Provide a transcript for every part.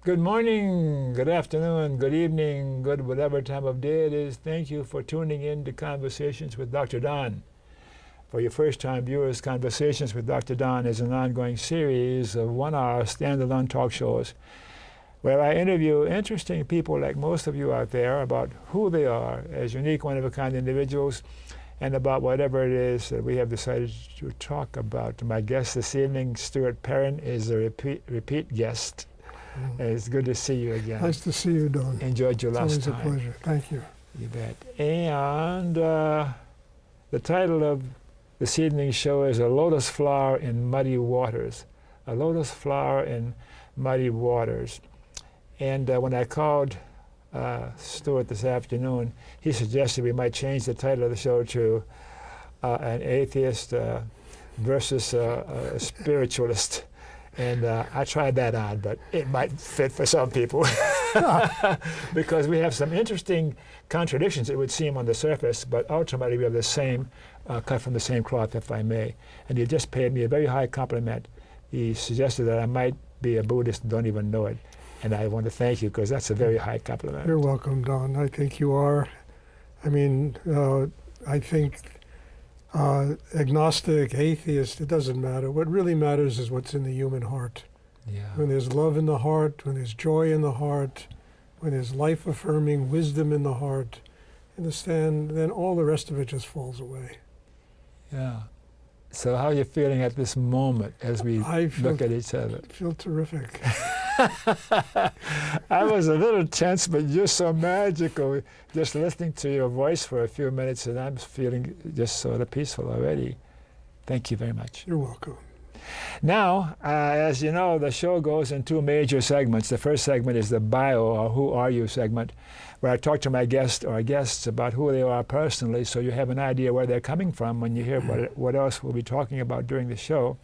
Good morning, good afternoon, good evening, good whatever time of day it is. Thank you for tuning in to Conversations with Dr. Don. For your first-time viewers, Conversations with Dr. Don is an ongoing series of one-hour standalone talk shows where I interview interesting people like most of you out there about who they are as unique, one-of-a-kind individuals and about whatever it is that we have decided to talk about. My guest this evening, Stuart Perrin, is a repeat guest. It's good to see you again. Nice to see you, Don. Enjoyed you last time. It's always a pleasure. Thank you. You bet. And the title of this evening's show is A Lotus Flower in Muddy Waters. A Lotus Flower in Muddy Waters. And when I called Stuart this afternoon, he suggested we might change the title of the show to An Atheist versus a Spiritualist. And I tried that on, but it might fit for some people because we have some interesting contradictions, it would seem, on the surface, but ultimately we have the same, cut from the same cloth, if I may. And he just paid me a very high compliment. He suggested that I might be a Buddhist and don't even know it. And I want to thank you because that's a very high compliment. You're welcome, Don. I think you are. I mean, I think agnostic, atheist, it doesn't matter. What really matters is what's in the human heart. Yeah. When there's love in the heart, when there's joy in the heart, when there's life-affirming wisdom in the heart, understand, then all the rest of it just falls away. Yeah. So how are you feeling at this moment as we look at each other? I feel terrific. I was a little tense, but you're so magical. Just listening to your voice for a few minutes, and I'm feeling just sort of peaceful already. Thank you very much. You're welcome. Now, as you know, the show goes in two major segments. The first segment is the bio, or who are you segment, where I talk to my guest or guests about who they are personally, so you have an idea where they're coming from when you hear what else we'll be talking about during the show.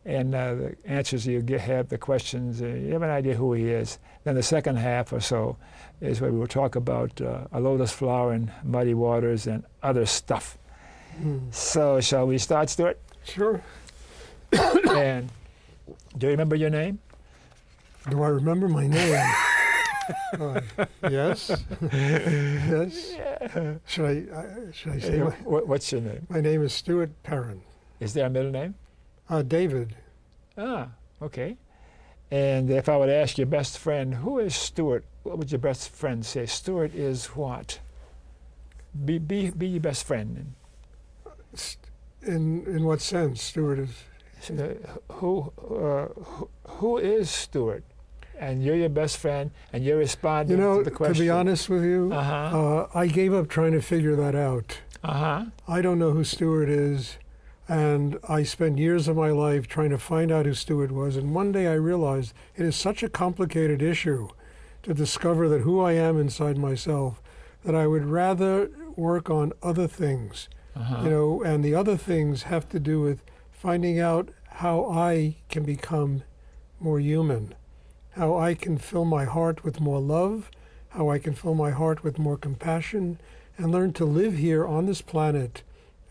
And the answers you have, the questions, you have an idea who he is. Then the second half or so is where we will talk about a lotus flower in muddy waters and other stuff. So shall we start, Stuart? Sure. And do you remember your name? Do I remember my name? Yes. Yes. Yeah. Should I say what's your name? My name is Stuart Perrin. Is there a middle name? David. Ah, okay. And if I would ask your best friend, who is Stuart? What would your best friend say? Stuart is what? Be your best friend. In what sense, Stuart is? Who is Stuart? And you're your best friend, and you're responding to the question. To be honest with you, I gave up trying to figure that out. I don't know who Stuart is. And I spent years of my life trying to find out who Stuart was. And one day I realized it is such a complicated issue to discover that who I am inside myself that I would rather work on other things. And the other things have to do with finding out how I can become more human, how I can fill my heart with more love, how I can fill my heart with more compassion, and learn to live here on this planet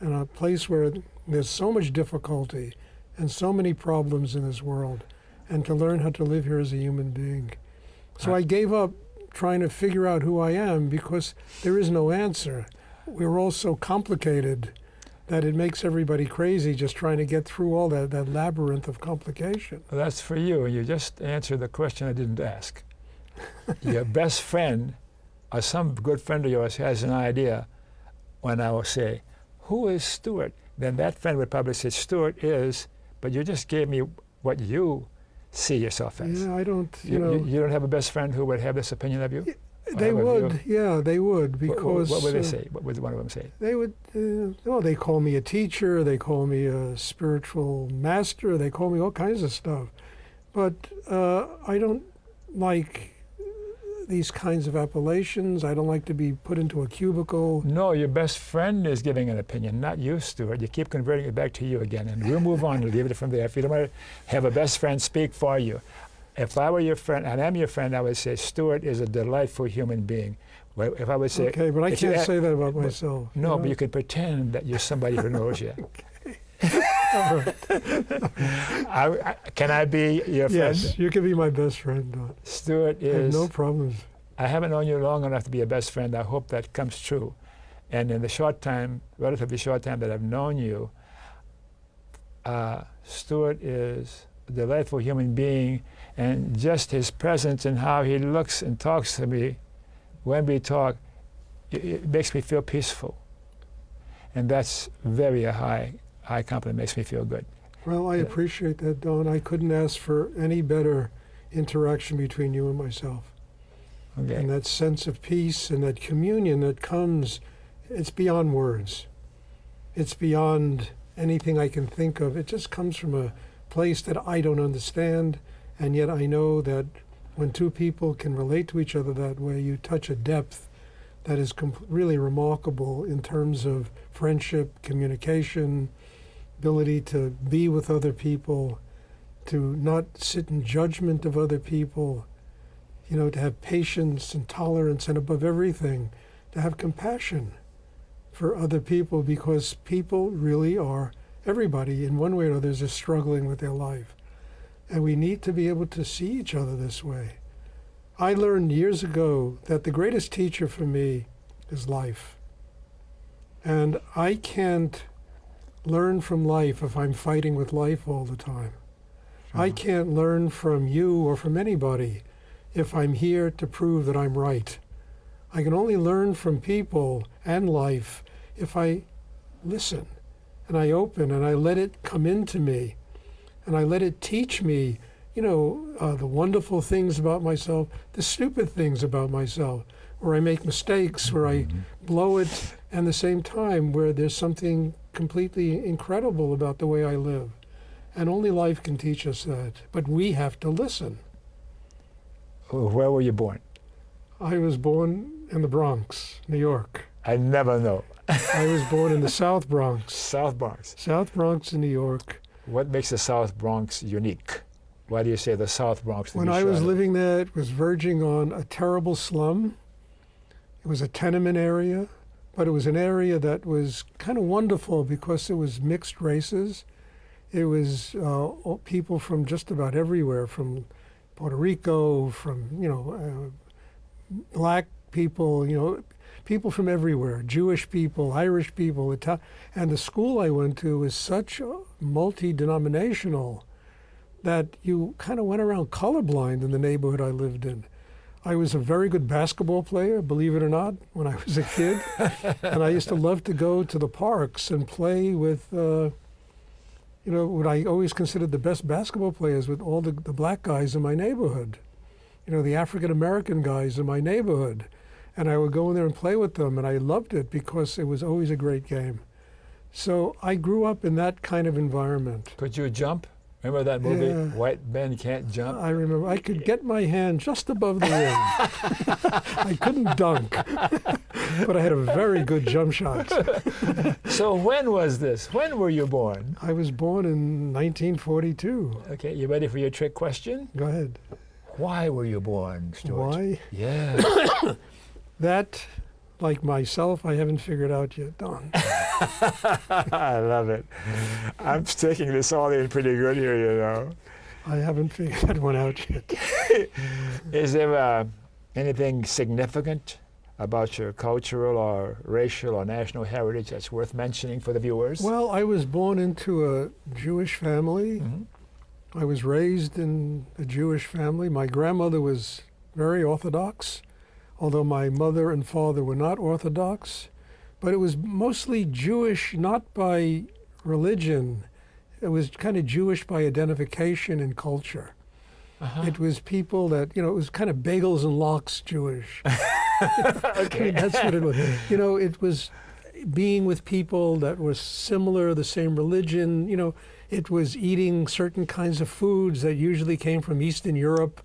in a place where there's so much difficulty and so many problems in this world, and to learn how to live here as a human being. So I gave up trying to figure out who I am because there is no answer. We're all so complicated that it makes everybody crazy just trying to get through all that labyrinth of complication. Well, that's for you. You just answered the question I didn't ask. Your best friend, or some good friend of yours, has an idea when I will say, who is Stuart? Then that friend would probably say, Stuart is, but you just gave me what you see yourself as. Yeah, I don't, you don't have a best friend who would have this opinion of you? They would, yeah, they would, because... What would they say? What would one of them say? They would, they call me a teacher, they call me a spiritual master, they call me all kinds of stuff. But I don't like these kinds of appellations. I don't like to be put into a cubicle. No, your best friend is giving an opinion, not you, Stuart. You keep converting it back to you again, and we'll move on and leave it from there. If you don't want to have a best friend speak for you. If I were your friend, and I'm your friend, I would say Stuart is a delightful human being. Well, if I would say... Okay, but I can't say that about myself. No, but you could pretend that you're somebody who knows you. Okay. All right. Can I be your friend? Yes, you can be my best friend, Don. Stuart I have is. no problems. I haven't known you long enough to be a best friend. I hope that comes true. And in the short time, relatively short time that I've known you, Stuart is a delightful human being, and just his presence and how he looks and talks to me when we talk, it makes me feel peaceful. And that's very a high compliment, makes me feel good. Well, I appreciate that, Don. I couldn't ask for any better interaction between you and myself. Okay. And that sense of peace and that communion that comes, it's beyond words. It's beyond anything I can think of. It just comes from a place that I don't understand, and yet I know that when two people can relate to each other that way, you touch a depth that is really remarkable in terms of friendship, communication, ability to be with other people, to not sit in judgment of other people, to have patience and tolerance, and above everything, to have compassion for other people, because people really are, everybody in one way or another is struggling with their life. And we need to be able to see each other this way. I learned years ago that the greatest teacher for me is life. And I can't learn from life if I'm fighting with life all the time. I can't learn from you or from anybody if I'm here to prove that I'm right. I can only learn from people and life if I listen and I open and I let it come into me and I let it teach me, the wonderful things about myself, the stupid things about myself, where I make mistakes, where I blow it, and at the same time where there's something completely incredible about the way I live. And only life can teach us that. But we have to listen. Where were you born? I was born in the Bronx, New York. I never know. I was born in the South Bronx. South Bronx. South Bronx in New York. What makes the South Bronx unique? Why do you say the South Bronx? When I was living there, it was verging on a terrible slum. It was a tenement area, but it was an area that was kind of wonderful because it was mixed races. It was people from just about everywhere, from Puerto Rico, from, black people, people from everywhere, Jewish people, Irish people, and the school I went to was such multi-denominational that you kind of went around colorblind in the neighborhood I lived in. I was a very good basketball player, believe it or not, when I was a kid. And I used to love to go to the parks and play with, what I always considered the best basketball players, with all the black guys in my neighborhood, the African-American guys in my neighborhood. And I would go in there and play with them, and I loved it because it was always a great game. So I grew up in that kind of environment. Could you jump? Remember that movie, Yeah. White Men Can't Jump? I remember. I could get my hand just above the rim. I couldn't dunk, but I had a very good jump shot. So when was this? When were you born? I was born in 1942. Okay, you ready for your trick question? Go ahead. Why were you born, Stuart? Why? Yeah. That, like myself, I haven't figured out yet, Don. I love it. I'm taking this all in pretty good here, I haven't figured that one out yet. Is there anything significant about your cultural or racial or national heritage that's worth mentioning for the viewers? Well, I was born into a Jewish family. Mm-hmm. I was raised in a Jewish family. My grandmother was very Orthodox, although my mother and father were not Orthodox. But it was mostly Jewish, not by religion. It was kind of Jewish by identification and culture. Uh-huh. It was people that, it was kind of bagels and lox Jewish. Okay. That's what it was. It was being with people that were similar, the same religion. It was eating certain kinds of foods that usually came from Eastern Europe.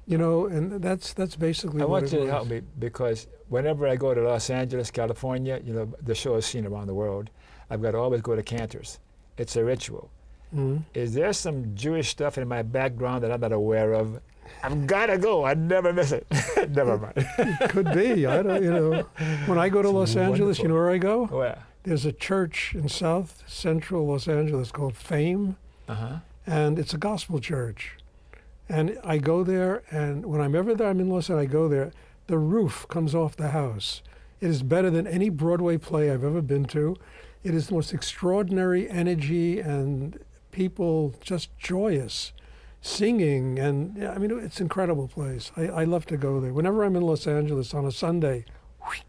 And that's basically I what it want you was. to help me, because whenever I go to Los Angeles, California, the show is seen around the world. I've got to always go to Cantor's. It's a ritual. Mm-hmm. Is there some Jewish stuff in my background that I'm not aware of? I've got to go. I never miss it. Never mind. It could be. I don't. When I go to Los Angeles, wonderful. you know where I go? Where? There's a church in South Central Los Angeles called Fame, and it's a gospel church. And I go there, and whenever I'm in Los Angeles, I go there, the roof comes off the house. It is better than any Broadway play I've ever been to. It is the most extraordinary energy and people just joyous, singing, and I mean, it's an incredible place. I love to go there. Whenever I'm in Los Angeles on a Sunday, right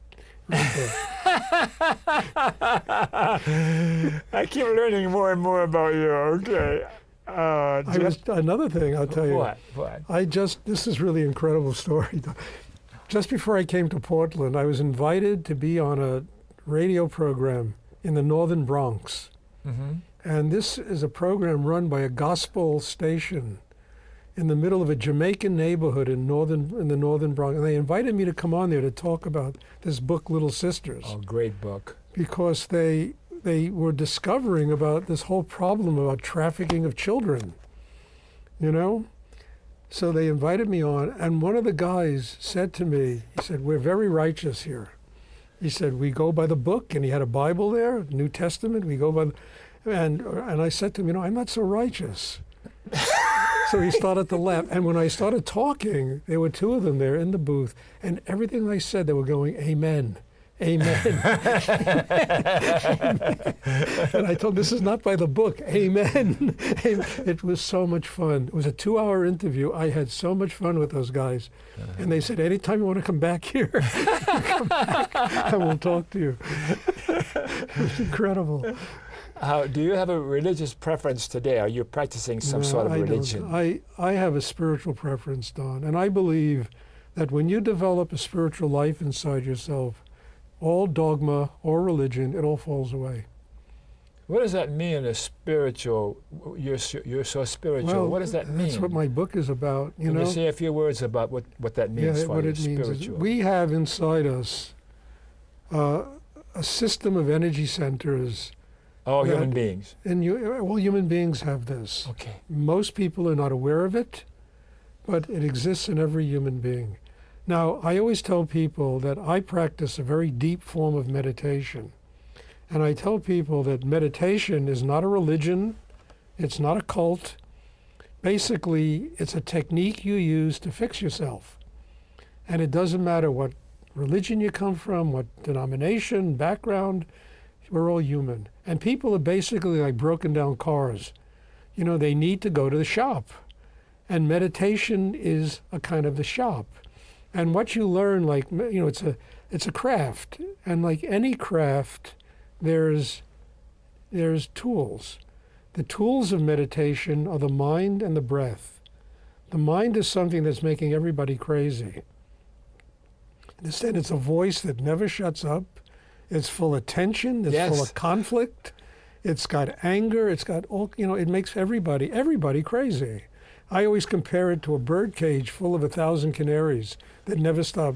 there. I keep learning more and more about you. Okay. Another thing I'll tell you. What? This is really incredible story. Just before I came to Portland, I was invited to be on a radio program in the northern Bronx. Mm-hmm. And this is a program run by a gospel station in the middle of a Jamaican neighborhood in the northern Bronx. And they invited me to come on there to talk about this book, Little Sisters. Oh, great book. Because they were discovering about this whole problem about trafficking of children, you know? So they invited me on, and one of the guys said to me, he said, "We're very righteous here." He said, "We go by the book," and he had a Bible there, New Testament, we go by and I said to him, "I'm not so righteous." So he started to laugh, and when I started talking, there were two of them there in the booth, and everything I said, they were going, "Amen. Amen." And I told them, "This is not by the book. Amen." It was so much fun. It was a 2-hour interview. I had so much fun with those guys. And they said, "Anytime you want to come back here, come back and we'll talk to you." It was incredible. Do you have a religious preference today? Are you practicing some sort of religion? I have a spiritual preference, Don. And I believe that when you develop a spiritual life inside yourself, all dogma or religion, it all falls away. What does that mean, a spiritual, you're so spiritual? Well, what does that mean? That's what my book is about. Can you say a few words about what that means for what you, it means spiritual? is we have inside us a system of energy centers. All human beings? All human beings have this. Okay. Most people are not aware of it, but it exists in every human being. Now, I always tell people that I practice a very deep form of meditation. And I tell people that meditation is not a religion, it's not a cult. Basically, it's a technique you use to fix yourself. And it doesn't matter what religion you come from, what denomination, background, we're all human. And people are basically like broken down cars. They need to go to the shop. And meditation is a kind of the shop. And what you learn, it's a craft. And like any craft, there's tools. The tools of meditation are the mind and the breath. The mind is something that's making everybody crazy. Instead, it's a voice that never shuts up. It's full of tension. It's full of conflict. It's got anger. It's got all, it makes everybody crazy. I always compare it to a bird cage full of 1,000 canaries that never stop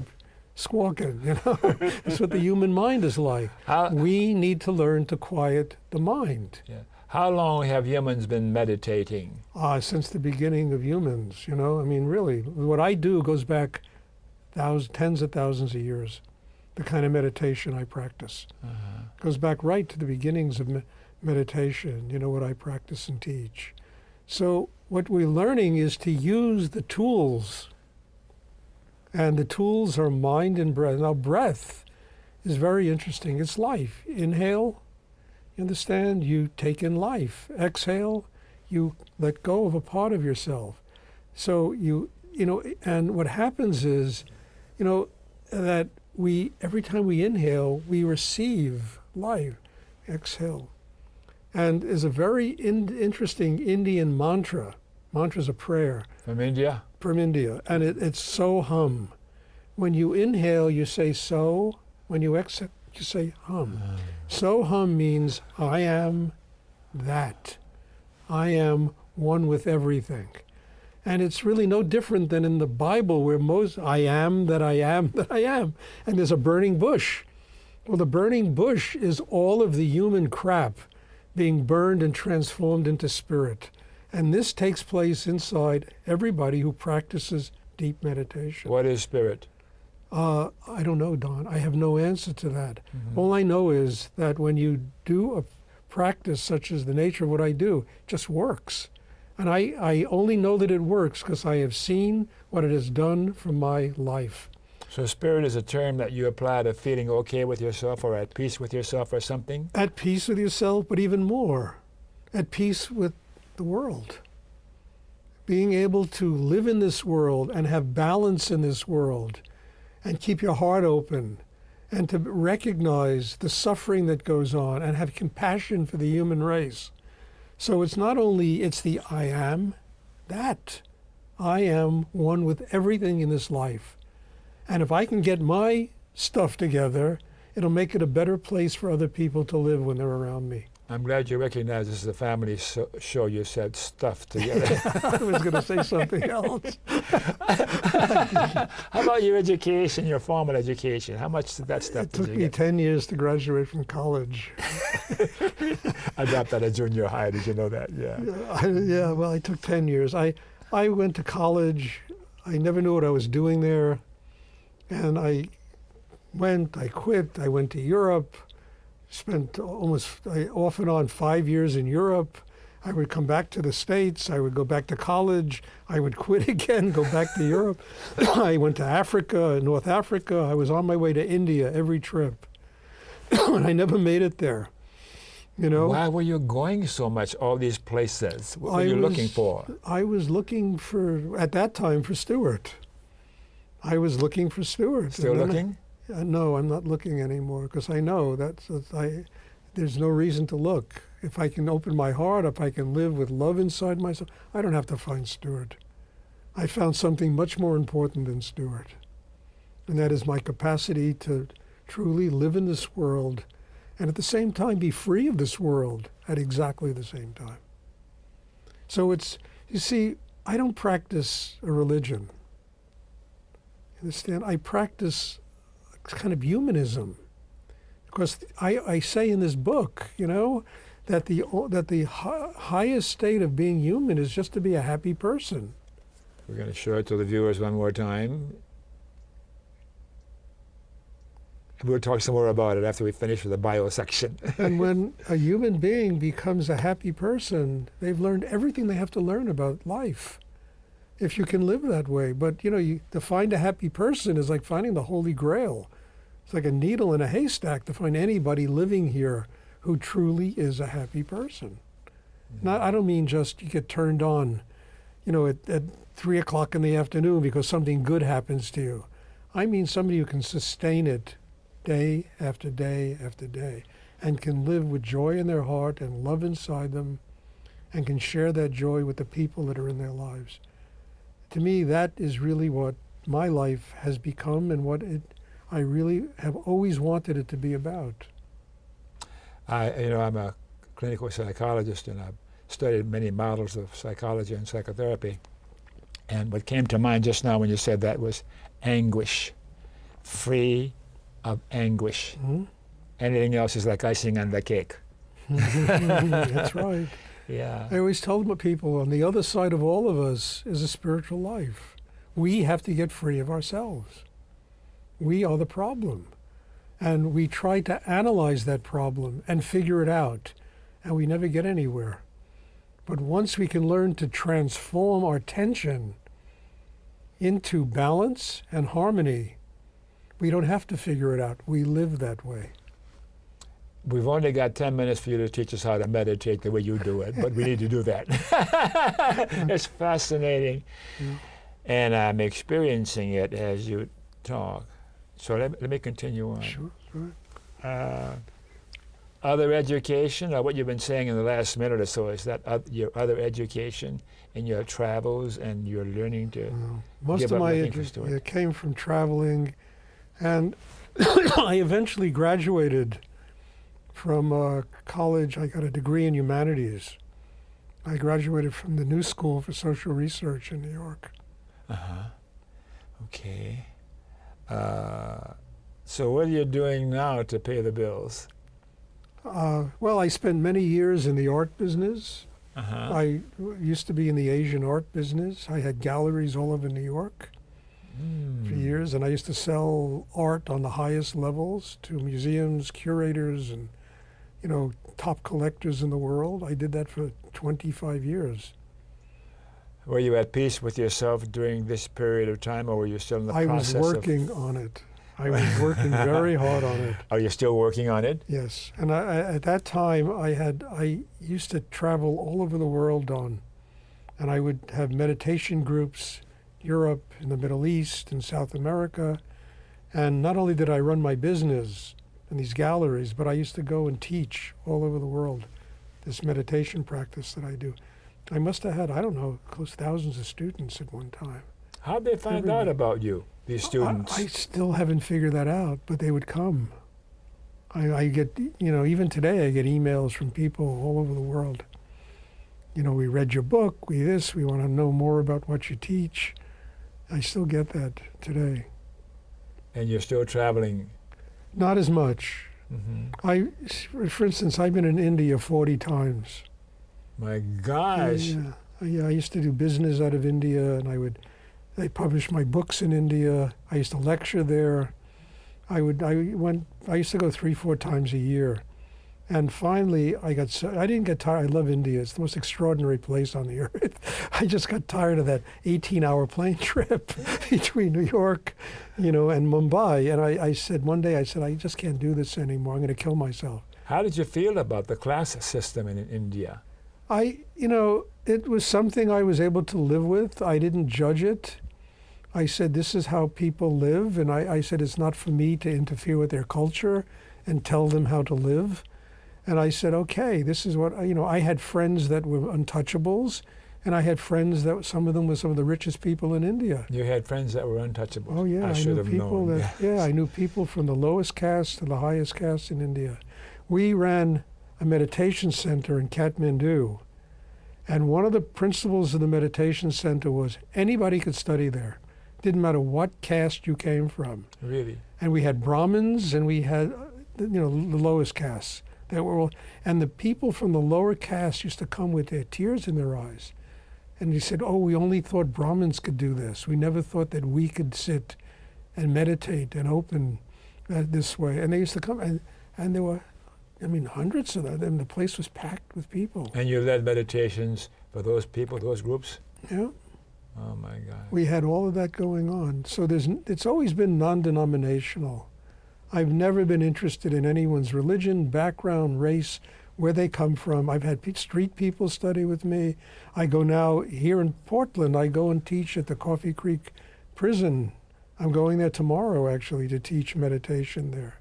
squawking, That's what the human mind is like. We need to learn to quiet the mind. Yeah. How long have humans been meditating? Since the beginning of humans, really. What I do goes back tens of thousands of years. The kind of meditation I practice. Goes back right to the beginnings of meditation, what I practice and teach. So what we're learning is to use the tools. And the tools are mind and breath. Now, breath is very interesting. It's life. Inhale, you understand? You take in life. Exhale, you let go of a part of yourself. So and what happens is, that every time we inhale, we receive life. Exhale. And there's a very interesting Indian mantra. Mantra's a prayer. From India? From India. And it's so hum. When you inhale, you say so. When you exhale, you say hum. So hum means I am that. I am one with everything. And it's really no different than in the Bible where I am that I am that I am. And there's a burning bush. Well, the burning bush is all of the human crap being burned and transformed into spirit. And this takes place inside everybody who practices deep meditation. What is spirit? I don't know, Don. I have no answer to that. All I know is that when you do a practice such as the nature of what I do, it just works. And I only know that it works because I have seen what it has done for my life. So spirit is a term that you apply to feeling okay with yourself or at peace with yourself or something? At peace with yourself, but even more, at peace with the world. Being able to live in this world and have balance in this world and keep your heart open and to recognize the suffering that goes on and have compassion for the human race. So it's not only, it's the I am, that. I am one with everything in this life. And if I can get my stuff together, it'll make it a better place for other people to live when they're around me. I'm glad you recognize this is a family show. You said stuff together. I was going to say something else. How about your education, your formal education? How much did that stuff It took me 10 years to graduate from college. I dropped out of junior high. Did you know that? Yeah. Yeah, well, I took 10 years. I went to college. I never knew what I was doing there. And I quit. I went to Europe. Spent off and on 5 years in Europe. I would come back to the States. I would go back to college. I would quit again, go back to Europe. I went to Africa, North Africa. I was on my way to India every trip. And I never made it there. You know? Why were you going so much, all these places? What were you looking for? I was looking for, at that time, for Stewart. I was looking for Stewart. Still looking? No, I'm not looking anymore because I know there's no reason to look. If I can open my heart, if I can live with love inside myself, I don't have to find Stewart. I found something much more important than Stewart, and that is my capacity to truly live in this world and at the same time be free of this world at exactly the same time. So you see, I don't practice a religion. You understand? I practice kind of humanism, because I say in this book, you know, that the highest state of being human is just to be a happy person. We're going to show it to the viewers one more time. We'll talk some more about it after we finish with the bio section. And when a human being becomes a happy person, they've learned everything they have to learn about life. If you can live that way. But, you know, to find a happy person is like finding the Holy Grail. It's like a needle in a haystack to find anybody living here who truly is a happy person. Not, I don't mean just you get turned on, you know, at 3 o'clock in the afternoon because something good happens to you. I mean somebody who can sustain it day after day after day and can live with joy in their heart and love inside them and can share that joy with the people that are in their lives. To me, that is really what my life has become and what I really have always wanted it to be about. I'm a clinical psychologist, and I've studied many models of psychology and psychotherapy. And what came to mind just now when you said that was anguish, free of anguish. Mm-hmm. Anything else is like icing on the cake. That's right. Yeah. I always tell people on the other side of all of us is a spiritual life. We have to get free of ourselves. We are the problem. And we try to analyze that problem and figure it out, and we never get anywhere. But once we can learn to transform our tension into balance and harmony, we don't have to figure it out. We live that way. We've only got 10 minutes for you to teach us how to meditate the way you do it, but we need to do that. It's fascinating. Yeah. And I'm experiencing it as you talk. So let me continue on. Sure. Other education, or what you've been saying in the last minute or so, is that your other education in your travels and your learning to most give of up my interest to it? Came from traveling, and I eventually graduated from college. I got a degree in humanities. I graduated from the New School for Social Research in New York. Okay. So what are you doing now to pay the bills? Well, I spent many years in the art business. I used to be in the Asian art business. I had galleries all over New York. for years, and I used to sell art on the highest levels to museums, curators, and top collectors in the world. I did that for 25 years. Were you at peace with yourself during this period of time, or were you still in the process I was working on it. I was working very hard on it. Are you still working on it? Yes, and at that time I used to travel all over the world and I would have meditation groups, Europe, in the Middle East, in South America, and not only did I run my business in these galleries, but I used to go and teach all over the world this meditation practice that I do. I must have had, I don't know, close to thousands of students at one time. How'd they find out about you, these students? I still haven't figured that out, but they would come. I get, even today I get emails from people all over the world. We read your book, we want to know more about what you teach. I still get that today. And you're still traveling? Not as much. Mm-hmm. For instance, I've been in India 40 times. My gosh. Yeah, I used to do business out of India, and they published my books in India. I used to lecture there. I used to go 3-4 times a year. And finally, I didn't get tired. I love India. It's the most extraordinary place on the earth. I just got tired of that 18-hour plane trip between New York, and Mumbai. And I said, one day, I just can't do this anymore. I'm going to kill myself. How did you feel about the class system in India? It was something I was able to live with. I didn't judge it. I said, this is how people live. And I said, it's not for me to interfere with their culture and tell them how to live. And I said, okay, this is what, I had friends that were untouchables, and I had friends that some of them were some of the richest people in India. You had friends that were untouchables? Oh yeah, I knew people I knew people from the lowest caste to the highest caste in India. We ran a meditation center in Kathmandu, and one of the principles of the meditation center was anybody could study there. Didn't matter what caste you came from. Really? And we had Brahmins, and we had, the lowest castes. And the people from the lower caste used to come with their tears in their eyes. And he said, we only thought Brahmins could do this. We never thought that we could sit and meditate and open this way. And they used to come, and there were, hundreds of them. And the place was packed with people. And you led meditations for those people, those groups? Yeah. Oh my God. We had all of that going on. So it's always been non-denominational. I've never been interested in anyone's religion, background, race, where they come from. I've had street people study with me. I go now, here in Portland, I go and teach at the Coffee Creek prison. I'm going there tomorrow, actually, to teach meditation there.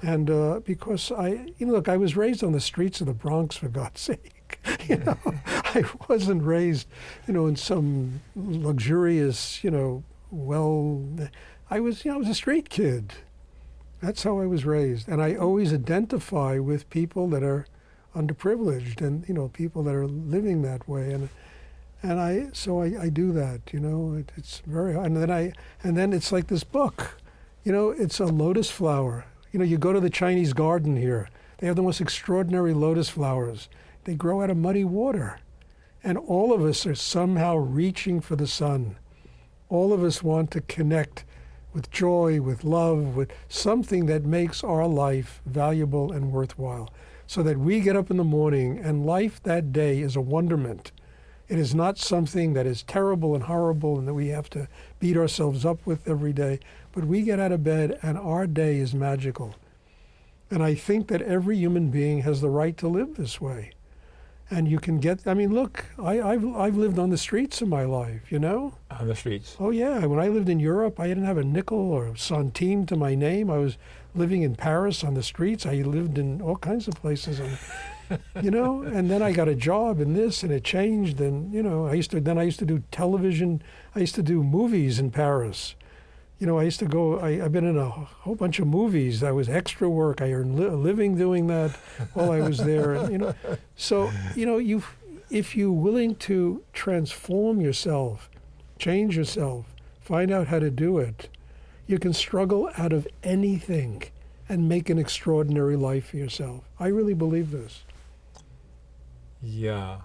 And because I was raised on the streets of the Bronx, for God's sake. I wasn't raised, in some luxurious, I was a street kid. That's how I was raised. And I always identify with people that are underprivileged and, people that are living that way. And I do that, it's very hard. And then it's like this book, it's a lotus flower. You go to the Chinese garden here. They have the most extraordinary lotus flowers. They grow out of muddy water. And all of us are somehow reaching for the sun. All of us want to connect with joy, with love, with something that makes our life valuable and worthwhile. So that we get up in the morning and life that day is a wonderment. It is not something that is terrible and horrible and that we have to beat ourselves up with every day. But we get out of bed and our day is magical. And I think that every human being has the right to live this way. And you can get, look, I've lived on the streets in my life, On the streets? Oh yeah, when I lived in Europe, I didn't have a nickel or a centime to my name. I was living in Paris on the streets. I lived in all kinds of places, and then I got a job in this and it changed. And, I used to do television. I used to do movies in Paris. I used to go, I've been in a whole bunch of movies. That was extra work. I earned a living doing that while I was there. So, if you're willing to transform yourself, change yourself, find out how to do it, you can struggle out of anything and make an extraordinary life for yourself. I really believe this. Yeah.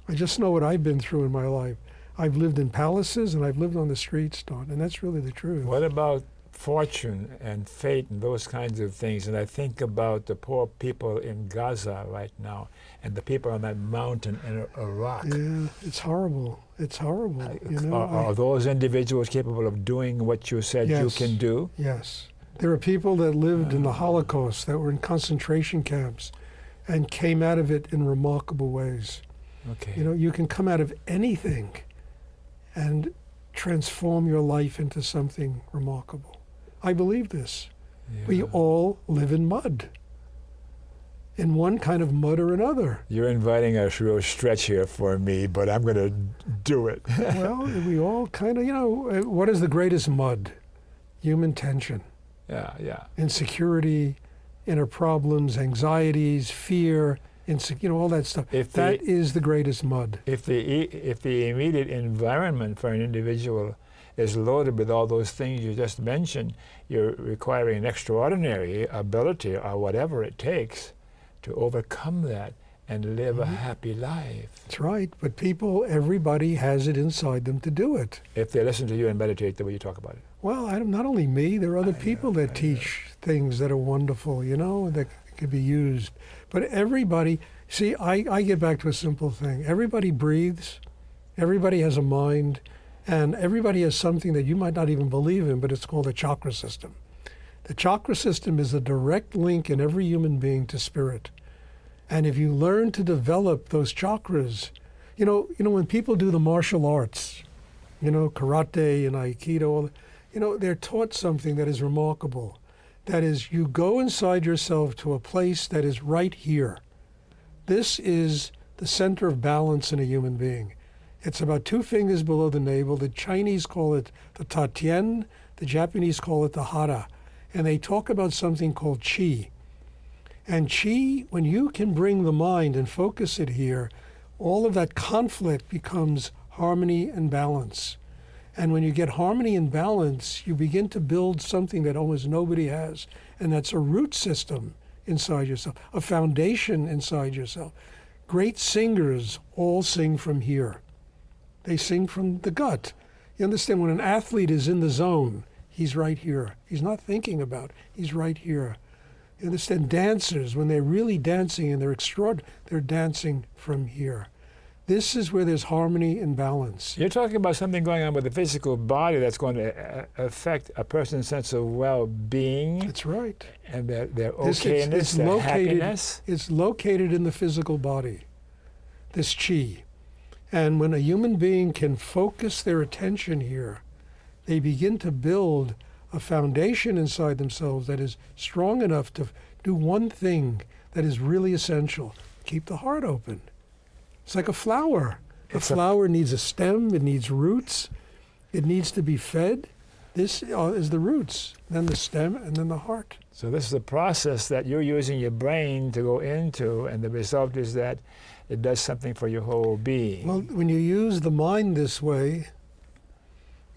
I just know what I've been through in my life. I've lived in palaces and I've lived on the streets, Don, and that's really the truth. What about fortune and fate and those kinds of things? And I think about the poor people in Gaza right now and the people on that mountain in Iraq. Yeah, it's horrible. It's horrible. Are those individuals capable of doing what you said you can do? Yes. There are people that lived in the Holocaust, that were in concentration camps, and came out of it in remarkable ways. Okay. You can come out of anything and transform your life into something remarkable. I believe this. Yeah. We all live in mud, in one kind of mud or another. You're inviting a real stretch here for me, but I'm going to do it. Well, we all kind of, what is the greatest mud? Human tension. Yeah. Insecurity, inner problems, anxieties, fear, all that stuff. That is the greatest mud. If the immediate environment for an individual is loaded with all those things you just mentioned, you're requiring an extraordinary ability or whatever it takes to overcome that and live a happy life. That's right. But everybody has it inside them to do it. If they listen to you and meditate the way you talk about it. Well, not only me, there are other people that teach things that are wonderful, that could be used. But everybody, see, I get back to a simple thing. Everybody breathes, everybody has a mind, and everybody has something that you might not even believe in, but it's called a chakra system. The chakra system is a direct link in every human being to spirit. And if you learn to develop those chakras, when people do the martial arts, karate and aikido, they're taught something that is remarkable. That is, you go inside yourself to a place that is right here. This is the center of balance in a human being. It's about 2 fingers below the navel. The Chinese call it the tatien, the Japanese call it the hara. And they talk about something called qi. And qi, when you can bring the mind and focus it here, all of that conflict becomes harmony and balance. And when you get harmony and balance, you begin to build something that almost nobody has, and that's a root system inside yourself, a foundation inside yourself. Great singers all sing from here. They sing from the gut. You understand, when an athlete is in the zone, he's right here. He's not thinking about it. He's right here. You understand, dancers, when they're really dancing and they're extraordinary, they're dancing from here. This is where there's harmony and balance. You're talking about something going on with the physical body that's going to affect a person's sense of well-being. That's right. And their okayness, their happiness. It's located in the physical body, this qi. And when a human being can focus their attention here, they begin to build a foundation inside themselves that is strong enough to do one thing that is really essential: keep the heart open. It's like a flower. A flower needs a stem, it needs roots, it needs to be fed. This is the roots, then the stem, and then the heart. So this is a process that you're using your brain to go into, and the result is that it does something for your whole being. Well, when you use the mind this way,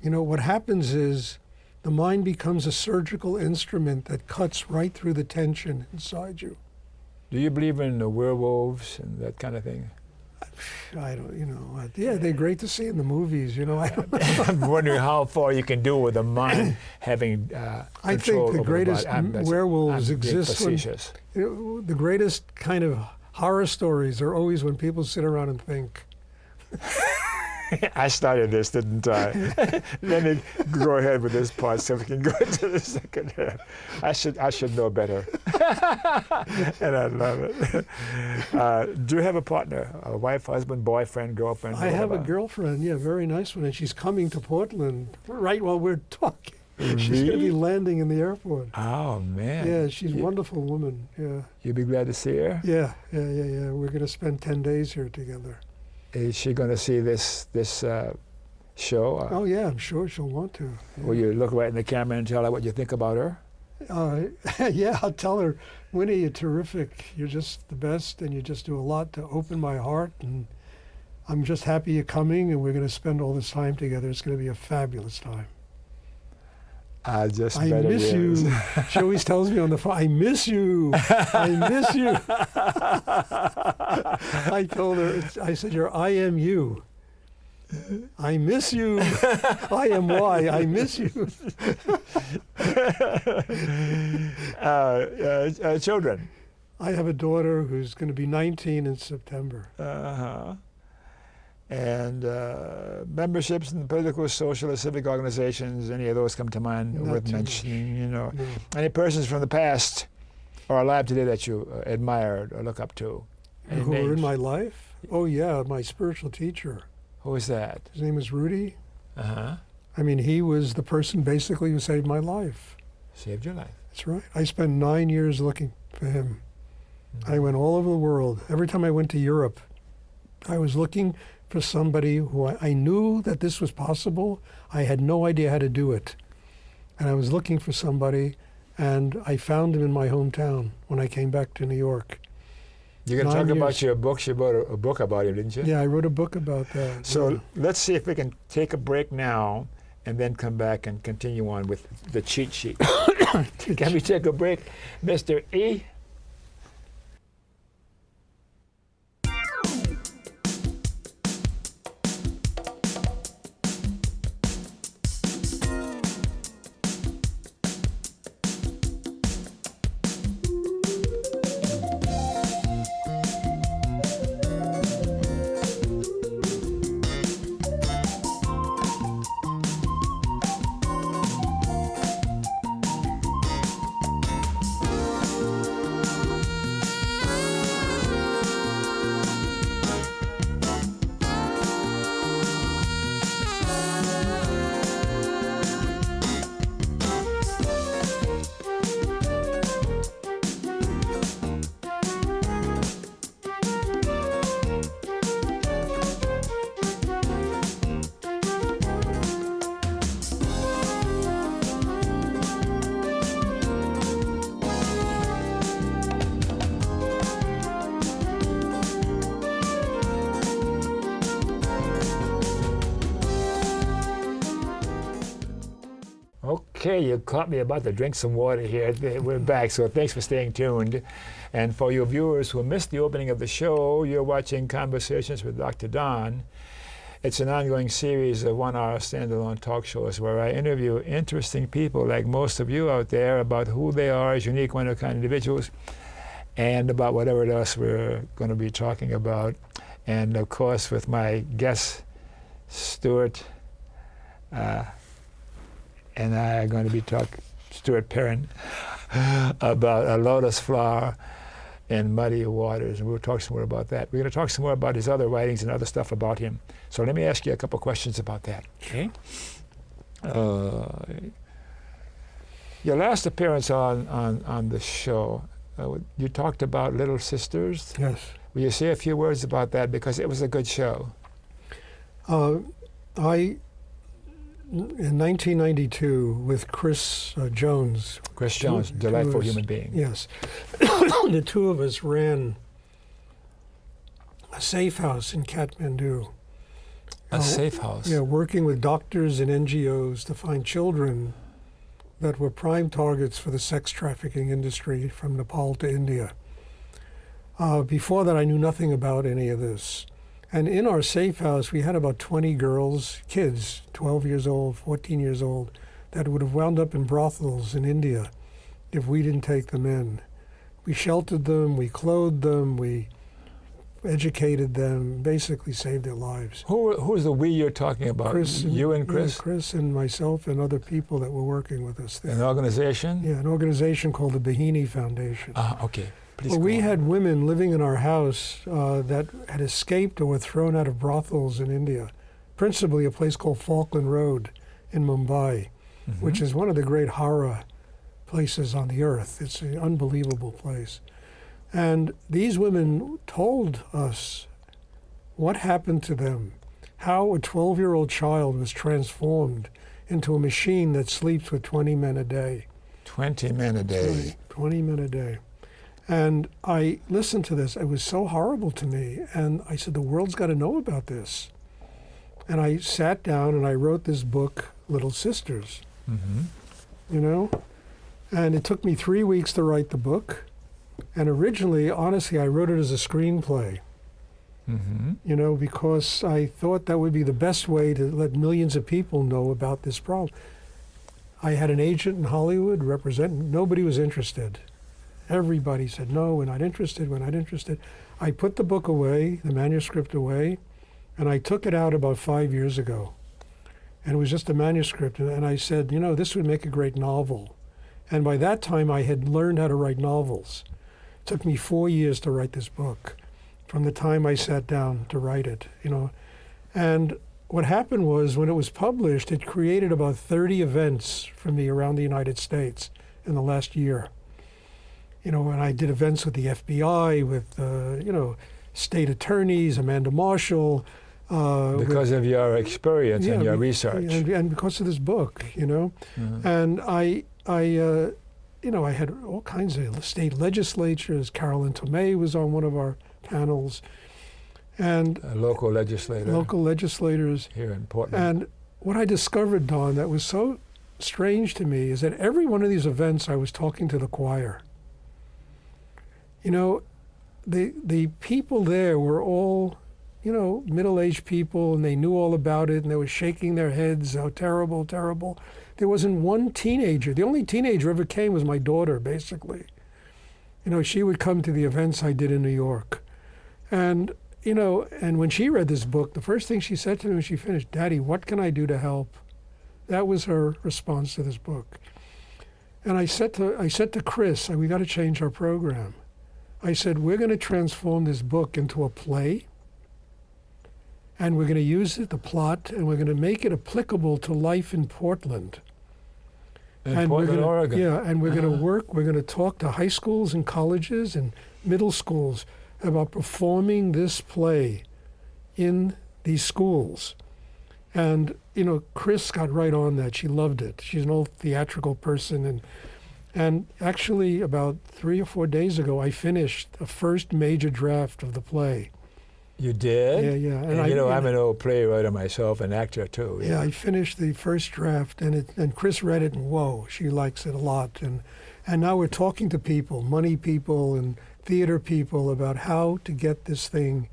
what happens is the mind becomes a surgical instrument that cuts right through the tension inside you. Do you believe in the werewolves and that kind of thing? I don't, yeah, they're great to see in the movies, I'm wondering how far you can do with the mind having I control think the greatest werewolves exist when, the greatest kind of horror stories are always when people sit around and think. I started this, didn't I? Let me go ahead with this part so we can go to the second half. I should know better. And I love it. Do you have a partner, a wife, husband, boyfriend, girlfriend? I have a girlfriend, yeah, very nice one, and she's coming to Portland right while we're talking. Really? She's going to be landing in the airport. Oh, man. Yeah, she's a wonderful woman, yeah. You'd be glad to see her? Yeah. We're going to spend 10 days here together. Is she going to see this show? Oh, yeah, I'm sure she'll want to. Yeah. Will you look right in the camera and tell her what you think about her? Yeah, I'll tell her, Winnie, you're terrific. You're just the best, and you just do a lot to open my heart, and I'm just happy you're coming, and we're going to spend all this time together. It's going to be a fabulous time. I miss you. She always tells me on the phone, I miss you. I miss you. I told her, I said, I am you. I miss you. I am why I miss you. Children? I have a daughter who's going to be 19 in September. And memberships in political, social, or civic organizations, any of those come to mind Not worth too mentioning? You know, No. any persons from the past or alive today that you admired or look up to? Any Who were in names? my life? Oh yeah, my spiritual teacher. Who is that? His name is Rudy. Uh-huh. I mean, he was the person basically who saved my life. Saved your life. That's right. I spent 9 years looking for him. I went all over the world. Every time I went to Europe, I was looking for somebody who I knew that this was possible. I had no idea how to do it. And I was looking for somebody, and I found him in my hometown when I came back to New York. You're going to 9 talk about years. your books. You wrote a book about him, didn't you? Yeah, I wrote a book about that. So yeah. let's see if we can take a break now and then come back and continue on with the cheat sheet. Can we take a break, Mr. E? Okay, you caught me about to drink some water here. We're back, so thanks for staying tuned. And for your viewers who missed the opening of the show, you're watching Conversations with Dr. Don. It's an ongoing series of one-hour standalone talk shows where I interview interesting people like most of you out there about who they are as unique, one-of-a-kind individuals and about whatever else we're going to be talking about. And of course, with my guest, Stuart, and I are going to be talking, Stuart Perrin, about a lotus flower in muddy waters, and we'll talk some more about that. We're going to talk some more about his other writings and other stuff about him. So let me ask you a couple questions about that. Okay. Your last appearance on the show, you talked about Little Sisters. Yes. Will you say a few words about that, because it was a good show? In 1992, with Chris Jones. Chris Jones, delightful human being. Yes. The two of us ran a safe house in Kathmandu. A safe house? Yeah, working with doctors and NGOs to find children that were prime targets for the sex trafficking industry from Nepal to India. Before that, I knew nothing about any of this. And in our safe house, we had about 20 girls, kids, 12 years old, 14 years old, that would have wound up in brothels in India if we didn't take them in. We sheltered them, we clothed them, we educated them, basically saved their lives. Who's the we you're talking about? Chris, you and Chris? Yeah, Chris and myself and other people that were working with us there. An organization? Yeah, an organization called the Bahini Foundation. Okay. Please Well, go we on. had women living in our house that had escaped or were thrown out of brothels in India, principally a place called Falkland Road in Mumbai, which is one of the great horror places on the earth. It's an unbelievable place. And these women told us what happened to them, how a 12-year-old child was transformed into a machine that sleeps with 20 men a day. 20 men a day. 20 men a day. And I listened to this. It was so horrible to me. And I said, the world's got to know about this. And I sat down and I wrote this book, Little Sisters, you know? And it took me 3 weeks to write the book. And originally, honestly, I wrote it as a screenplay. You know, because I thought that would be the best way to let millions of people know about this problem. I had an agent in Hollywood representing, nobody was interested. Everybody said, no, we're not interested, we're not interested. I put the book away, the manuscript away, and I took it out about 5 years ago. And it was just a manuscript, and I said, you know, this would make a great novel. And by that time, I had learned how to write novels. It took me 4 years to write this book, from the time I sat down to write it, you know. And what happened was, when it was published, it created about 30 events for me around the United States in the last year. You know, and I did events with the FBI, with, you know, state attorneys, Amanda Marshall. Because of your experience and your research. And because of this book, you know. And I you know, I had all kinds of state legislatures. Carolyn Tomei was on one of our panels. And local legislator. Local legislators. Here in Portland. And what I discovered, Don, that was so strange to me is that every one of these events I was talking to the choir. You know, the people there were all, you know, middle-aged people, and they knew all about it, and they were shaking their heads, how terrible, terrible. There wasn't one teenager. The only teenager ever came was my daughter, basically. You know, she would come to the events I did in New York. And, you know, and when she read this book, the first thing she said to me when she finished, Daddy, what can I do to help? That was her response to this book. And I said to Chris, we got to change our program. I said, we're going to transform this book into a play, and we're going to use it, the plot, and we're going to make it applicable to life in Portland. In Portland, Oregon. Yeah, and we're going to talk to high schools and colleges and middle schools about performing this play in these schools. And, you know, Chris got right on that. She loved it. She's an old theatrical person. And actually, about 3 or 4 days ago, I finished the first major draft of the play. You did? Yeah. And you know, I'm an old playwright myself, an actor too. Yeah, I finished the first draft, and Chris read it, and whoa, she likes it a lot. And now we're talking to people, money people and theater people, about how to get this thing,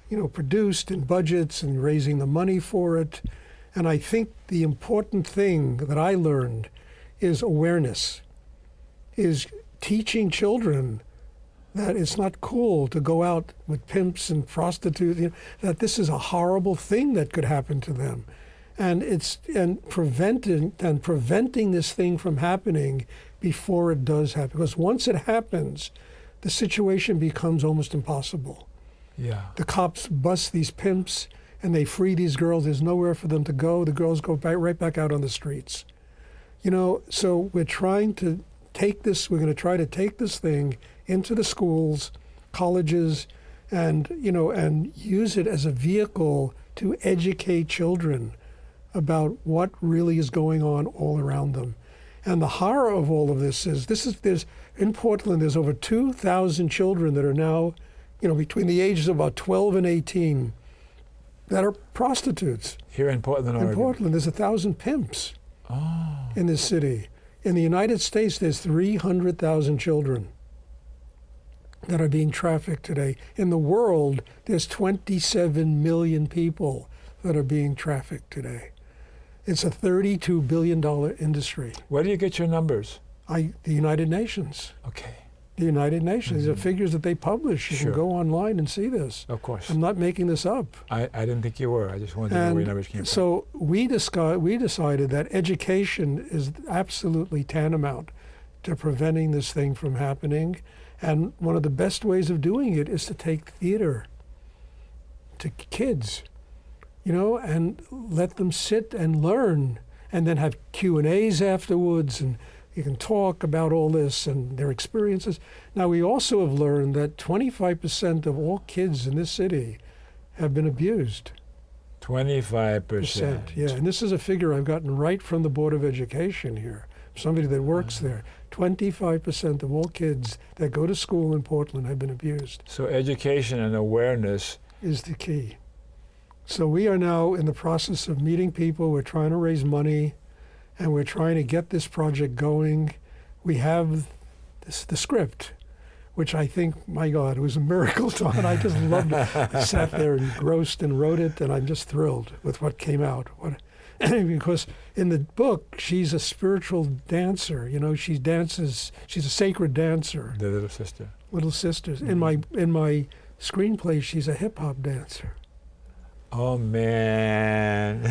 you know, produced in budgets and raising the money for it. And I think the important thing that I learned is awareness, is teaching children that it's not cool to go out with pimps and prostitutes, you know, that this is a horrible thing that could happen to them. And preventing this thing from happening before it does happen. Because once it happens, the situation becomes almost impossible. Yeah. The cops bust these pimps and they free these girls. There's nowhere for them to go. The girls go right back out on the streets. You know, so we're trying to we're going to try to take this thing into the schools, colleges, and, you know, and use it as a vehicle to educate children about what really is going on all around them. And the horror of all of this is there's in Portland, there's over 2,000 children that are now, you know, between the ages of about 12 and 18 that are prostitutes. Here in Portland, Oregon. In Portland, there's 1,000 pimps in this city. In the United States, there's 300,000 children that are being trafficked today. In the world, there's 27 million people that are being trafficked today. It's a $32 billion industry. Where do you get your numbers? The United Nations. Okay. The United Nations. These are figures that they publish. You can go online and see this. Of course. I'm not making this up. I didn't think you were. I just wanted to know where your numbers came from. So we decided that education is absolutely tantamount to preventing this thing from happening. And one of the best ways of doing it is to take theater to kids, you know, and let them sit and learn, and then have Q&As afterwards, and you can talk about all this and their experiences. Now, we also have learned that 25% of all kids in this city have been abused. 25%. Yeah, and this is a figure I've gotten right from the Board of Education here, somebody that works there. 25% of all kids that go to school in Portland have been abused. So education and awareness is the key. So we are now in the process of meeting people. We're trying to raise money, and we're trying to get this project going. We have the script. which I think, my God, it was a miracle to me. I just loved it. I sat there engrossed and wrote it, and I'm just thrilled with what came out. Because in the book, she's a spiritual dancer. You know, she dances. She's a sacred dancer. The little sister. Little sisters. In my screenplay, she's a hip hop dancer. Oh man!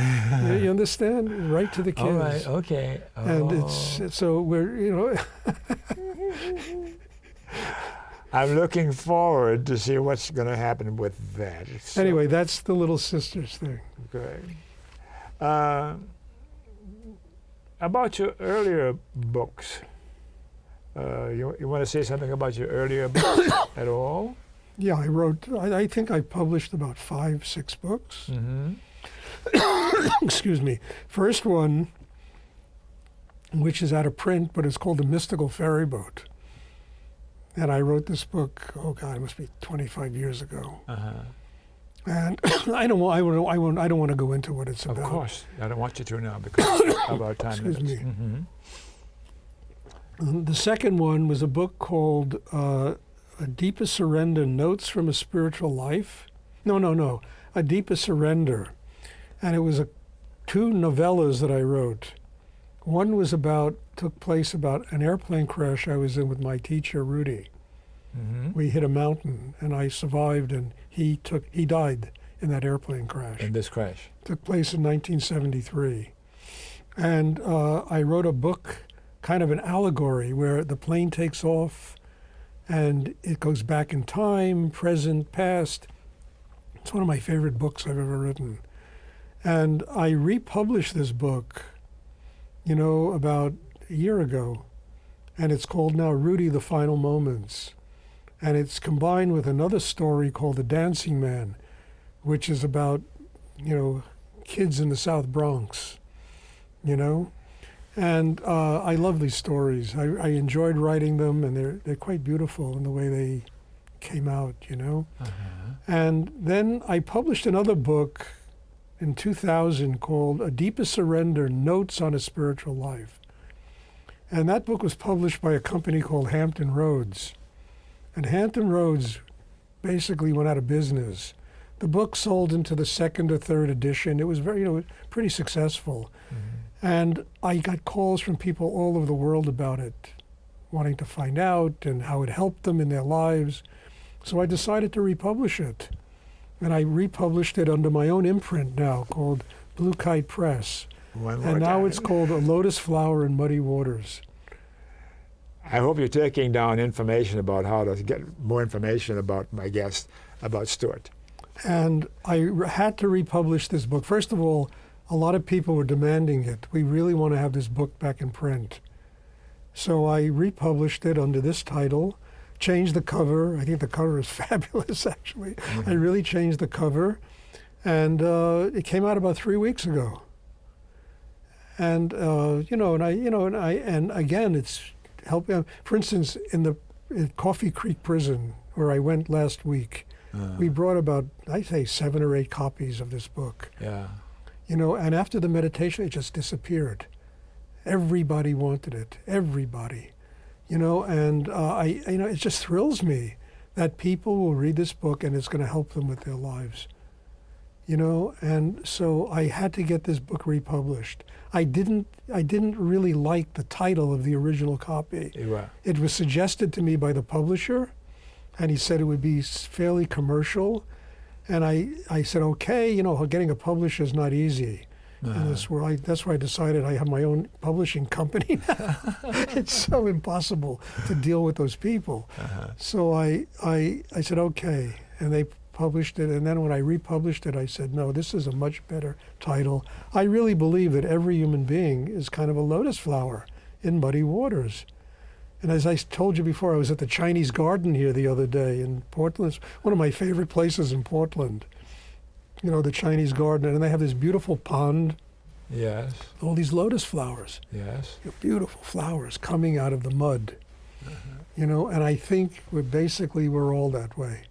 You understand? Right to the kids. All right. Okay. Oh. And it's so we're I'm looking forward to see what's going to happen with that. Anyway, that's the Little Sisters thing. Good. About your earlier books, you want to say something about your earlier books at all? Yeah, I think I published about 5, 6 books. Mm-hmm. Excuse me. First one, which is out of print, but it's called The Mystical Ferry Boat. And I wrote this book, oh God, it must be 25 years ago. Uh-huh. And I don't want to go into what it's about. Of course. I don't want you to now because of our time. Excuse me. Mm-hmm. The second one was a book called A Deeper Surrender, Notes from a Spiritual Life. No. A Deeper Surrender. And it was 2 novellas that I wrote. One was took place about an airplane crash I was in with my teacher, Rudy. Mm-hmm. We hit a mountain, and I survived, and he died in that airplane crash. In this crash? Took place in 1973. And I wrote a book, kind of an allegory, where the plane takes off, and it goes back in time, present, past. It's one of my favorite books I've ever written. And I republished this book, about a year ago. And it's called now Rudy, The Final Moments. And it's combined with another story called The Dancing Man, which is about, kids in the South Bronx, And I love these stories. I enjoyed writing them, and they're quite beautiful in the way they came out, Uh-huh. And then I published another book in 2000 called A Deeper Surrender, Notes on a Spiritual Life. And that book was published by a company called Hampton Roads. And Hampton Roads basically went out of business. The book sold into the 2nd or 3rd edition. It was very, pretty successful. Mm-hmm. And I got calls from people all over the world about it, wanting to find out and how it helped them in their lives. So I decided to republish it. And I republished it under my own imprint now called Blue Kite Press. And now it's called A Lotus Flower in Muddy Waters. I hope you're taking down information about how to get more information about my guest, about Stuart. And I had to republish this book. First of all, a lot of people were demanding it. We really want to have this book back in print. So I republished it under this title, changed the cover. I think the cover is fabulous, actually. Mm-hmm. I really changed the cover. And it came out about 3 weeks ago. And, and again, it's helping. For instance, in Coffee Creek Prison, where I went last week, we brought about, I'd say, 7 or 8 copies of this book. Yeah. And after the meditation, it just disappeared. Everybody wanted it. Everybody. And it just thrills me that people will read this book and it's going to help them with their lives. And so I had to get this book republished. I didn't really like the title of the original copy. Yeah. It was suggested to me by the publisher, and he said it would be fairly commercial. And I said, okay, getting a publisher is not easy. And that's why I decided I have my own publishing company now. It's so impossible to deal with those people. Uh-huh. So I said, okay. And they published it. And then when I republished it, I said, no, this is a much better title. I really believe that every human being is kind of a lotus flower in muddy waters. And as I told you before, I was at the Chinese Garden here the other day in Portland. It's one of my favorite places in Portland. The Chinese Garden, and they have this beautiful pond. Yes. All these lotus flowers. Yes. Beautiful flowers coming out of the mud. Uh-huh. And I think we're all that way.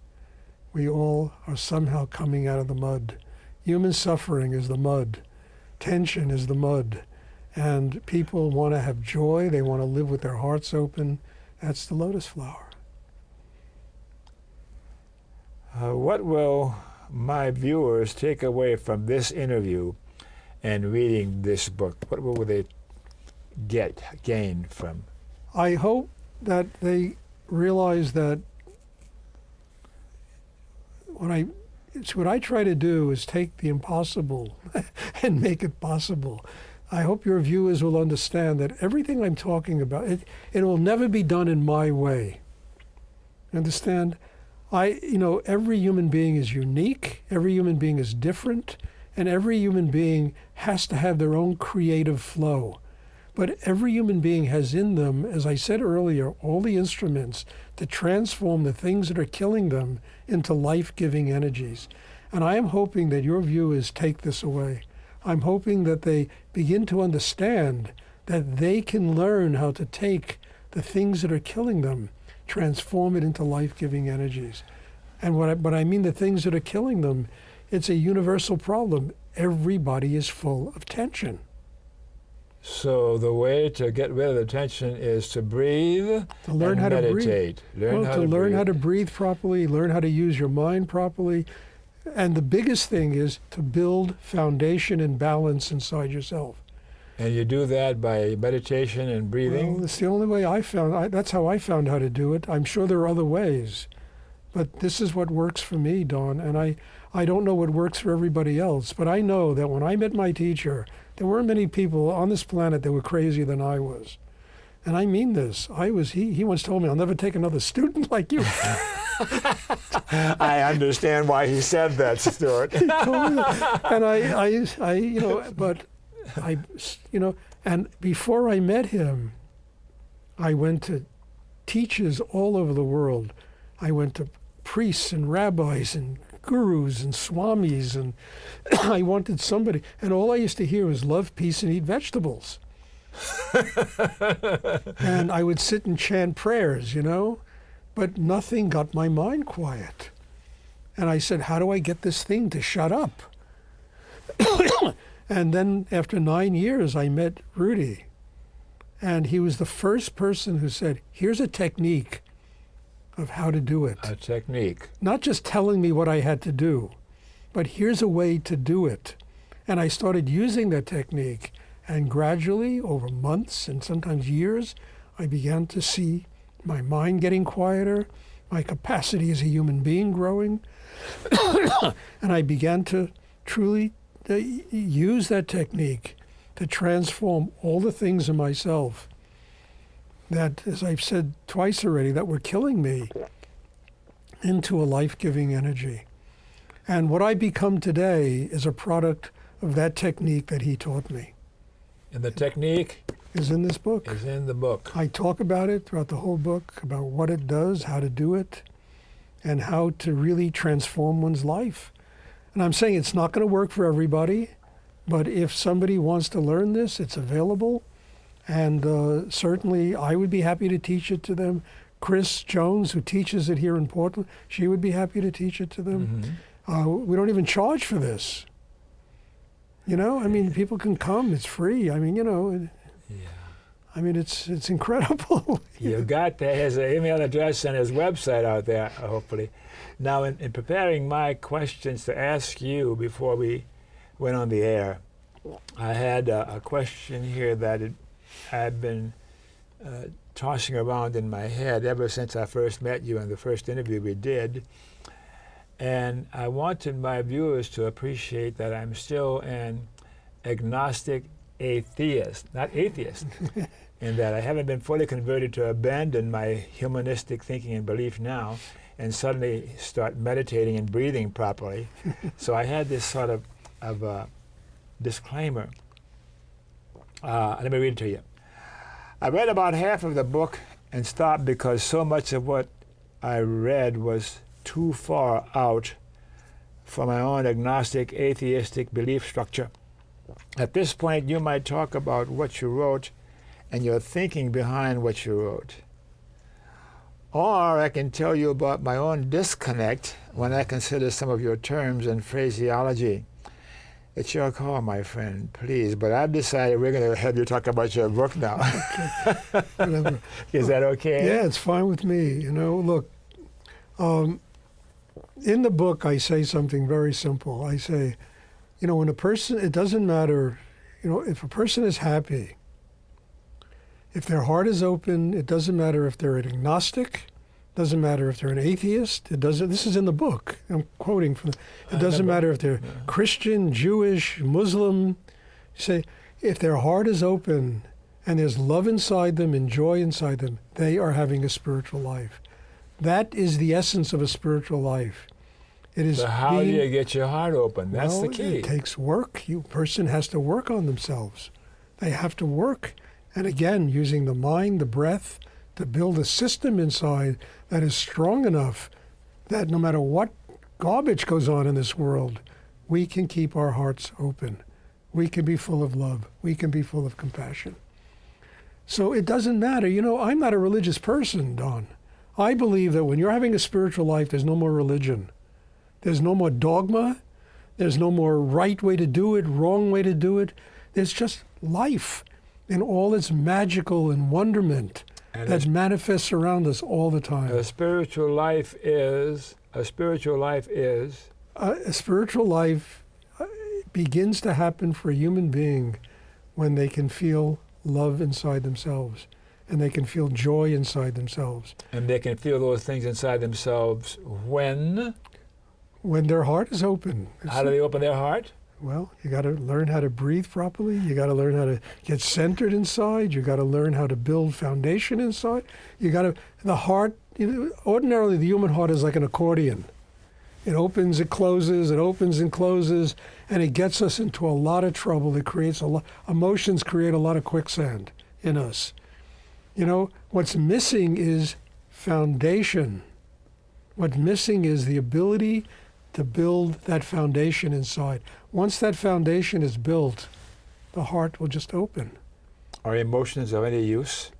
We all are somehow coming out of the mud. Human suffering is the mud. Tension is the mud. And people want to have joy. They want to live with their hearts open. That's the lotus flower. What will my viewers take away from this interview and reading this book? What will they gain from? I hope that they realize that what I try to do is take the impossible and make it possible. I hope your viewers will understand that everything I'm talking about, it will never be done in my way. Understand? Every human being is unique, every human being is different, and every human being has to have their own creative flow. But every human being has in them, as I said earlier, all the instruments to transform the things that are killing them into life-giving energies. And I am hoping that your viewers take this away. I'm hoping that they begin to understand that they can learn how to take the things that are killing them, transform it into life-giving energies. And what I mean the things that are killing them, it's a universal problem. Everybody is full of tension. So the way to get rid of the tension is to breathe, to learn and how meditate. To breathe. Learn how to breathe properly, learn how to use your mind properly. And the biggest thing is to build foundation and balance inside yourself. And you do that by meditation and breathing? Well, it's the only way I found. That's how I found how to do it. I'm sure there are other ways. But this is what works for me, Dawn. And I don't know what works for everybody else. But I know that when I met my teacher, there weren't many people on this planet that were crazier than I was. And I mean this. He once told me, I'll never take another student like you. I understand why he said that, Stuart. He told me that. And and before I met him, I went to teachers all over the world. I went to priests and rabbis and gurus and swamis, and I wanted somebody, and all I used to hear was love, peace, and eat vegetables. And I would sit and chant prayers, but nothing got my mind quiet. And I said, how do I get this thing to shut up? And then after 9 years, I met Rudy, and he was the first person who said, here's a technique of how to do it. A technique. Not just telling me what I had to do, but here's a way to do it. And I started using that technique, and gradually, over months and sometimes years, I began to see my mind getting quieter, my capacity as a human being growing, and I began to truly use that technique to transform all the things in myself that, as I've said twice already, that were killing me into a life-giving energy. And what I become today is a product of that technique that he taught me. And the technique is in this book. Is in the book. I talk about it throughout the whole book, about what it does, how to do it, and how to really transform one's life. And I'm saying it's not going to work for everybody, but if somebody wants to learn this, it's available. And certainly I would be happy to teach it to them. Chris Jones, who teaches it here in Portland, she would be happy to teach it to them. Mm-hmm. We don't even charge for this. People can come, it's free. It's incredible. You've got his email address and his website out there, hopefully. Now, in preparing my questions to ask you before we went on the air, I had a question here that I've been tossing around in my head ever since I first met you in the first interview we did. And I wanted my viewers to appreciate that I'm still an agnostic atheist, not atheist, in that I haven't been fully converted to abandon my humanistic thinking and belief now and suddenly start meditating and breathing properly. So I had this sort of disclaimer. Let me read it to you. I read about half of the book and stopped because so much of what I read was too far out from my own agnostic, atheistic belief structure. At this point, you might talk about what you wrote and your thinking behind what you wrote. Or I can tell you about my own disconnect when I consider some of your terms and phraseology. It's your call, my friend, please. But I've decided we're going to have you talk about your book now. Whatever. Is that okay? Yeah, it's fine with me. Look, in the book, I say something very simple. I say, when a person, it doesn't matter, if a person is happy, if their heart is open, it doesn't matter if they're an agnostic, doesn't matter if they're an atheist. This is in the book. I'm quoting from. It doesn't matter if they're Christian, Jewish, Muslim. Say, if their heart is open and there's love inside them and joy inside them, they are having a spiritual life. That is the essence of a spiritual life. It is. So how do you get your heart open? That's the key. It takes work. Person has to work on themselves. They have to work, and again, using the mind, the breath, to build a system inside that is strong enough that no matter what garbage goes on in this world, we can keep our hearts open. We can be full of love. We can be full of compassion. So it doesn't matter. I'm not a religious person, Don. I believe that when you're having a spiritual life, there's no more religion. There's no more dogma. There's no more right way to do it, wrong way to do it. There's just life in all its magical and wonderment that manifests around us all the time. A spiritual life begins to happen for a human being when they can feel love inside themselves and they can feel joy inside themselves. And they can feel those things inside themselves when their heart is open. How do they open their heart? Well, you got to learn how to breathe properly. You got to learn how to get centered inside. You got to learn how to build foundation inside. The heart, ordinarily the human heart is like an accordion. It opens, it closes, it opens and closes, and it gets us into a lot of trouble. It creates emotions create a lot of quicksand in us. What's missing is foundation. What's missing is the ability to build that foundation inside. Once that foundation is built, the heart will just open. Are emotions of any use?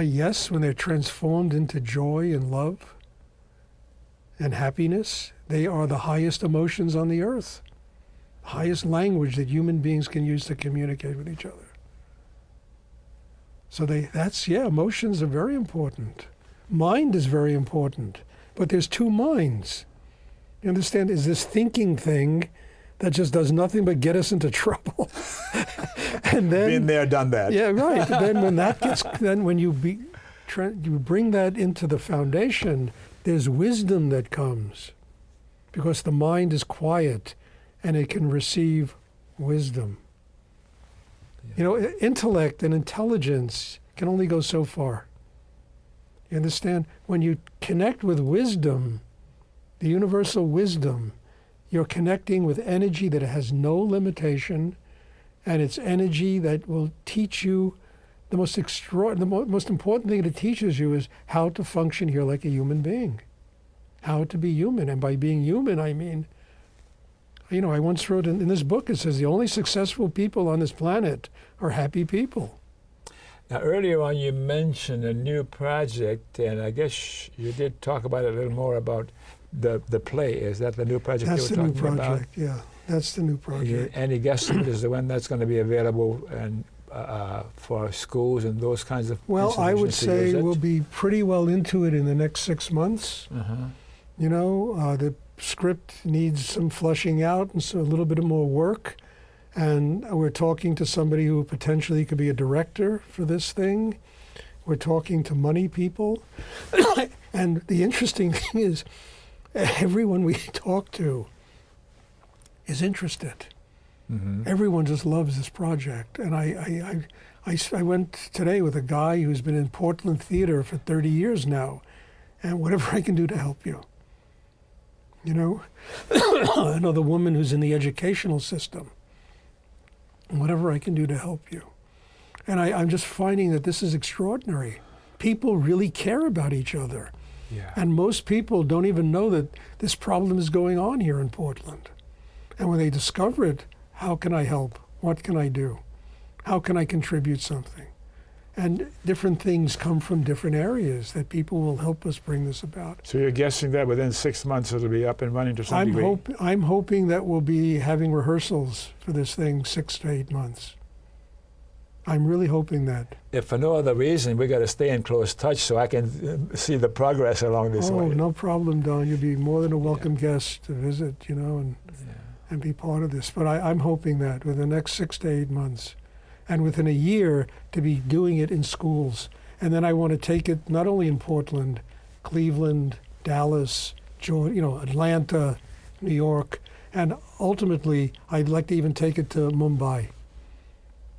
Yes, when they're transformed into joy and love and happiness, they are the highest emotions on the earth, highest language that human beings can use to communicate with each other. So emotions are very important. Mind is very important, but there's two minds. You understand? Is this thinking thing that just does nothing but get us into trouble. And then, been there, done that. Yeah, right. Then when you bring that into the foundation, there's wisdom that comes, because the mind is quiet and it can receive wisdom. Yeah. Intellect and intelligence can only go so far. You understand? When you connect with wisdom, the universal wisdom, you're connecting with energy that has no limitation, and it's energy that will teach you the most important thing it teaches you is how to function here like a human being, how to be human. And by being human, I mean, I once wrote in this book, it says the only successful people on this planet are happy people. Now, earlier on you mentioned a new project, and I guess you did talk about it a little more about the play. Is that the new project you were talking about? That's the new project, yeah. That's the new project. Any guesstimate as to when that's going to be available and for schools and those kinds of Well, I would say we'll be pretty well into it in the next 6 months. Uh-huh. The script needs some fleshing out and so a little bit more work. And we're talking to somebody who potentially could be a director for this thing. We're talking to money people. And the interesting thing is, everyone we talk to is interested. Mm-hmm. Everyone just loves this project. And I went today with a guy who's been in Portland theater for 30 years now, and whatever I can do to help you. Another woman who's in the educational system, whatever I can do to help you. And I'm just finding that this is extraordinary. People really care about each other. Yeah. And most people don't even know that this problem is going on here in Portland. And when they discover it, how can I help? What can I do? How can I contribute something? And different things come from different areas that people will help us bring this about. So you're guessing that within 6 months it'll be up and running to some degree? I'm hoping that we'll be having rehearsals for this thing 6 to 8 months. I'm really hoping that. If for no other reason, we got to stay in close touch so I can see the progress along this way. Oh, no problem, Don. You'll be more than a welcome guest to visit, and be part of this. But I'm hoping that within the next 6 to 8 months, and within a year, to be doing it in schools. And then I want to take it not only in Portland, Cleveland, Dallas, Atlanta, New York, and ultimately, I'd like to even take it to Mumbai.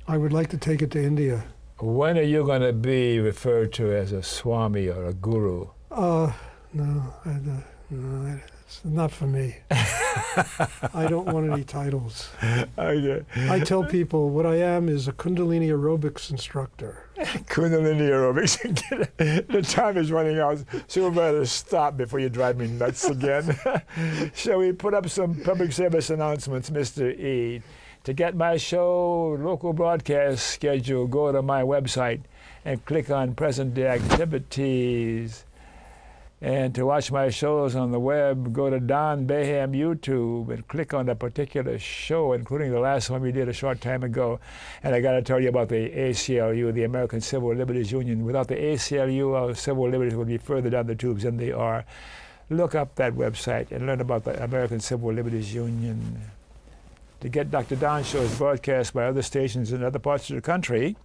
I would like to take it to India. When are you going to be referred to as a Swami or a Guru? No, it's not for me. I don't want any titles. Okay. I tell people what I am is a Kundalini aerobics instructor. Kundalini aerobics. The time is running out, so we better stop before you drive me nuts again. Shall we put up some public service announcements, Mr. E? To get my show local broadcast schedule, go to my website and click on present day activities. And to watch my shows on the web, go to Don Baham YouTube and click on a particular show, including the last one we did a short time ago. And I got to tell you about the ACLU, the American Civil Liberties Union. Without the ACLU, our civil liberties would be further down the tubes than they are. Look up that website and learn about the American Civil Liberties Union. To get Dr. Don's shows broadcast by other stations in other parts of the country,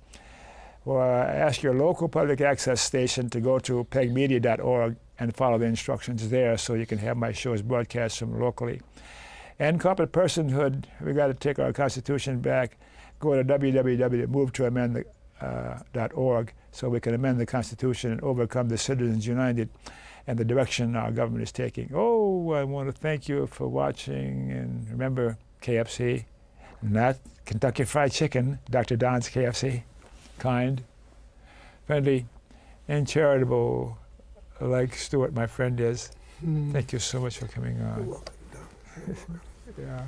or ask your local public access station to go to pegmedia.org and follow the instructions there so you can have my shows broadcast from locally. And corporate personhood, we got to take our Constitution back. Go to www.movetoamend.org so we can amend the Constitution and overcome the Citizens United and the direction our government is taking. Oh, I want to thank you for watching, and remember, KFC, not Kentucky Fried Chicken, Dr. Don's KFC. Kind, friendly, and charitable, like Stuart, my friend, is. Thank you so much for coming on. You're welcome, Don. Yeah.